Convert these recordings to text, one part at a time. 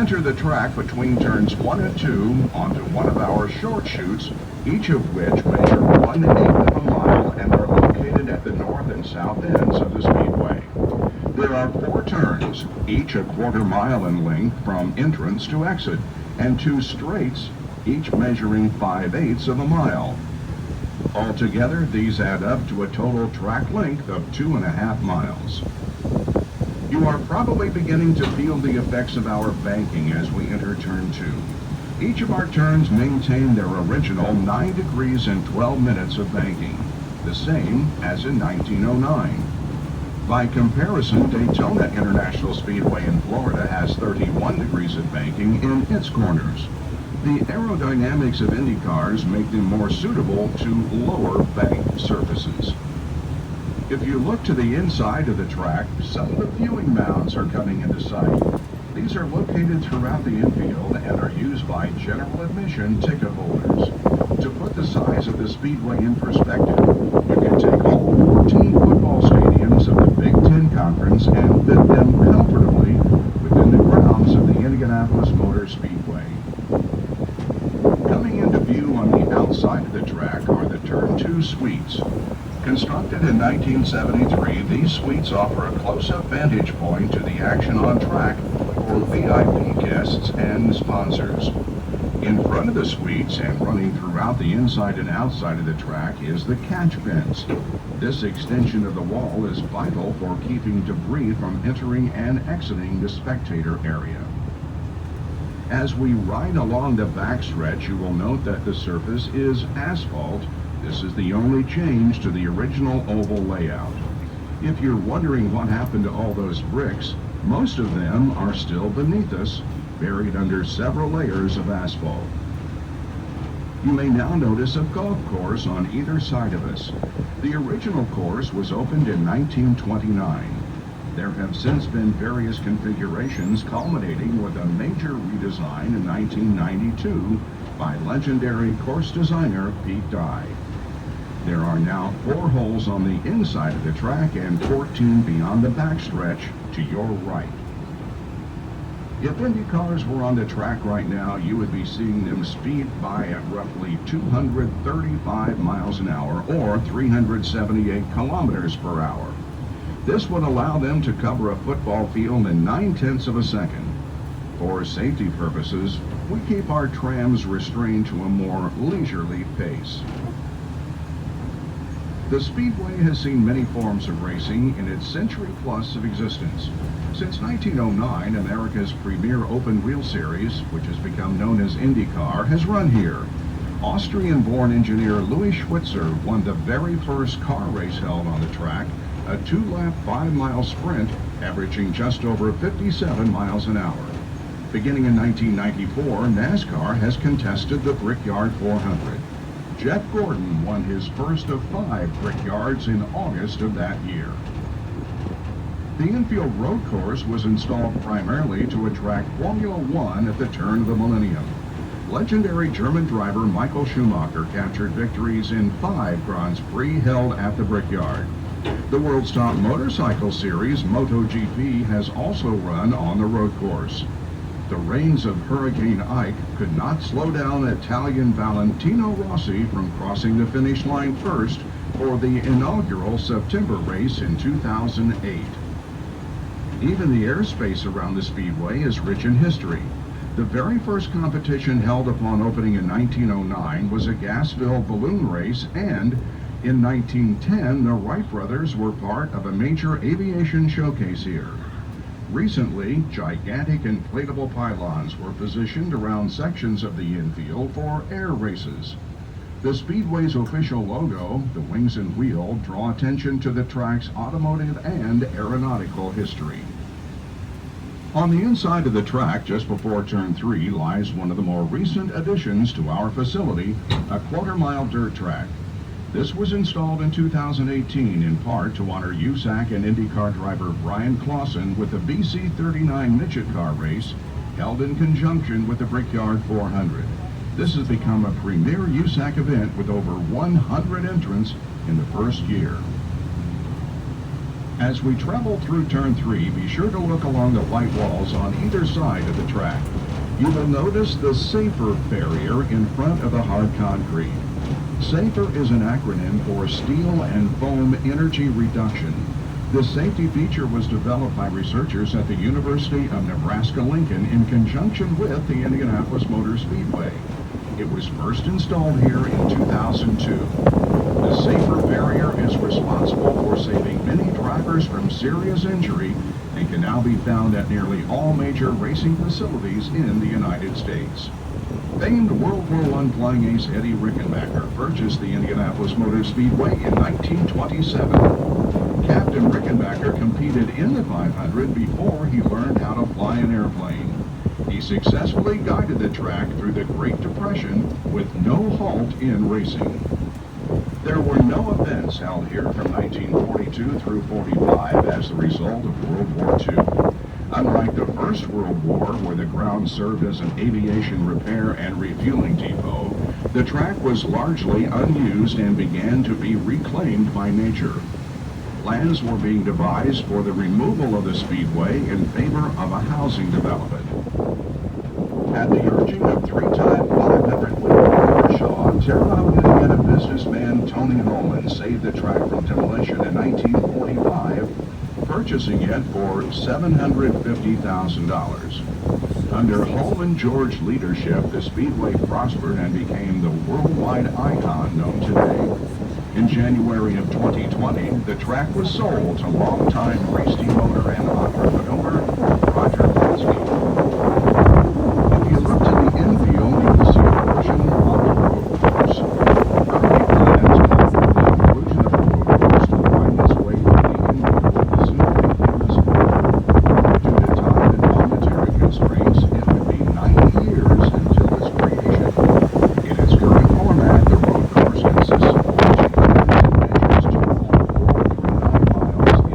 enter the track between turns 1 and 2 onto one of our short chutes, each of which measure 1/8 of a mile and are located at the north and south ends of the speedway. There are 4 turns, each a quarter mile in length from entrance to exit, and 2 straights, each measuring 5/8 of a mile. Altogether, these add up to a total track length of 2.5 miles. You are probably beginning to feel the effects of our banking as we enter turn 2. Each of our turns maintain their original 9 degrees and 12 minutes of banking, the same as in 1909. By comparison, Daytona International Speedway in Florida has 31 degrees of banking in its corners. The aerodynamics of Indy cars make them more suitable to lower banked surfaces. If you look to the inside of the track, some of the viewing mounds are coming into sight. These are located throughout the infield and are used by general admission ticket holders. To put the size of the speedway in perspective, you can take all 14 football stadiums of the Big Ten Conference and fit them comfortably within the grounds of the Indianapolis Motor Speedway. Coming into view on the outside of the track are the Turn 2 suites. Constructed in 1973, these suites offer a close-up vantage point to the action on track for VIP guests and sponsors. In front of the suites and running throughout the inside and outside of the track is the catch fence. This extension of the wall is vital for keeping debris from entering and exiting the spectator area. As we ride along the backstretch, you will note that the surface is asphalt. This is the only change to the original oval layout. If you're wondering what happened to all those bricks, most of them are still beneath us, buried under several layers of asphalt. You may now notice a golf course on either side of us. The original course was opened in 1929. There have since been various configurations culminating with a major redesign in 1992 by legendary course designer Pete Dye. There are now 4 holes on the inside of the track and 14 beyond the backstretch to your right. If Indy cars were on the track right now, you would be seeing them speed by at roughly 235 miles an hour or 378 kilometers per hour. This would allow them to cover a football field in 9/10 of a second. For safety purposes, we keep our trams restrained to a more leisurely pace. The Speedway has seen many forms of racing in its century plus of existence. Since 1909, America's premier open-wheel series, which has become known as IndyCar, has run here. Austrian-born engineer Louis Schwitzer won the very first car race held on the track, a 2-lap 5-mile sprint averaging just over 57 miles an hour. Beginning in 1994, NASCAR has contested the Brickyard 400. Jeff Gordon won his first of 5 Brickyards in August of that year. The infield road course was installed primarily to attract Formula One at the turn of the millennium. Legendary German driver Michael Schumacher captured victories in 5 Grands Prix held at the Brickyard. The world's top motorcycle series, MotoGP, has also run on the road course. The rains of Hurricane Ike could not slow down Italian Valentino Rossi from crossing the finish line first for the inaugural September race in 2008. Even the airspace around the Speedway is rich in history. The very first competition held upon opening in 1909 was a gas-filled balloon race, and in 1910 the Wright brothers were part of a major aviation showcase here. Recently, gigantic inflatable pylons were positioned around sections of the infield for air races. The Speedway's official logo, the wings and wheel, draw attention to the track's automotive and aeronautical history. On the inside of the track, just before Turn 3, lies one of the more recent additions to our facility, a quarter-mile dirt track. This was installed in 2018 in part to honor USAC and IndyCar driver Brian Clausen with the BC39 Midget Car race held in conjunction with the Brickyard 400. This has become a premier USAC event with over 100 entrants in the first year. As we travel through turn 3, be sure to look along the white walls on either side of the track. You will notice the SAFER barrier in front of the hard concrete. SAFER is an acronym for Steel and Foam Energy Reduction. This safety feature was developed by researchers at the University of Nebraska-Lincoln in conjunction with the Indianapolis Motor Speedway. It was first installed here in 2002. The SAFER barrier is responsible for saving many drivers from serious injury and can now be found at nearly all major racing facilities in the United States. Famed World War I flying ace Eddie Rickenbacker purchased the Indianapolis Motor Speedway in 1927. Captain Rickenbacker competed in the 500 before he learned how to fly an airplane. He successfully guided the track through the Great Depression with no halt in racing. There were no events held here from 1942 through 45 as the result of World War II. Unlike the First World War, where the ground served as an aviation repair and refueling depot, the track was largely unused and began to be reclaimed by nature. Plans were being devised for the removal of the speedway in favor of a housing development. At the urging of three-time 500 winner Peter Shaw, Terre Haute, Indiana businessman Tony Holman saved the track from demolition in 1945, purchasing it for $750,000. Under Holman George leadership, the speedway prospered and became the worldwide icon known today. In January of 2020, the track was sold to longtime race team owner and entrepreneur Roger Penske. If you look to the infield, you will see a portion of the road course. Early plans called for the inclusion of the road course to find its way through the infield of the Snowy Famous Park. Due to time and monetary constraints, it would be 90 years until its creation. In its current format, the road course consists of 14 measures to all 4.9 miles in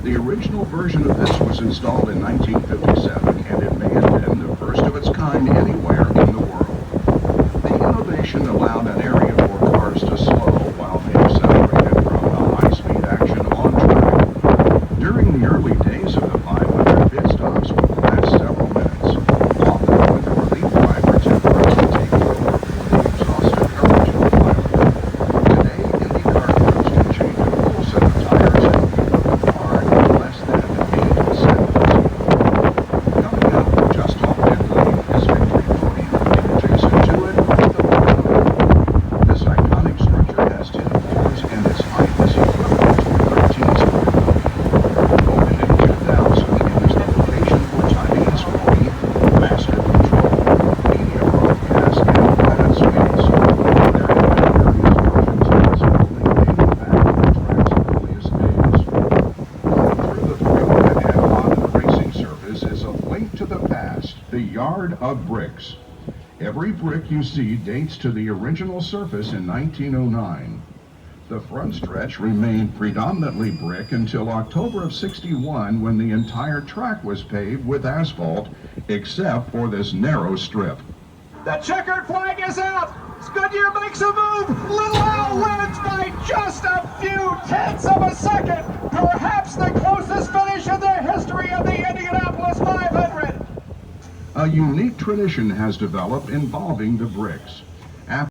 The original version of this was installed in 1957, and it may have been the first of its kind anywhere in the world. The innovation allowed an area for cars to slow while they accelerated from the high-speed action on track. During the early days of the 500, pit stops would last several minutes, often with a relief driver temporarily taking over for the exhausted courage of the pilot. Today, Indy car crews can change a full set of tires and keep up a car in less than 8 seconds. Coming up just off pit lane is Victory Podium, and adjacent to it, the Podium. This iconic structure has 10 floors, and its height is equivalent to a 13-story building. Opened in 2000, it is the location for timing and scoring, master control, media broadcast, and pilot suites. There have been various versions of this building dating back to the track's earliest days. Running through the freeway and onto the racing surface is a link to the past, the Yard of Bricks. Every brick you see dates to the original surface in 1909. The front stretch remained predominantly brick until October of '61, when the entire track was paved with asphalt, except for this narrow strip. The checkered flag is out. Goodyear makes a move. Little Al wins by just a few tenths of a second. Perhaps the closest finish in the history of the Indianapolis 500. A unique tradition has developed involving the bricks.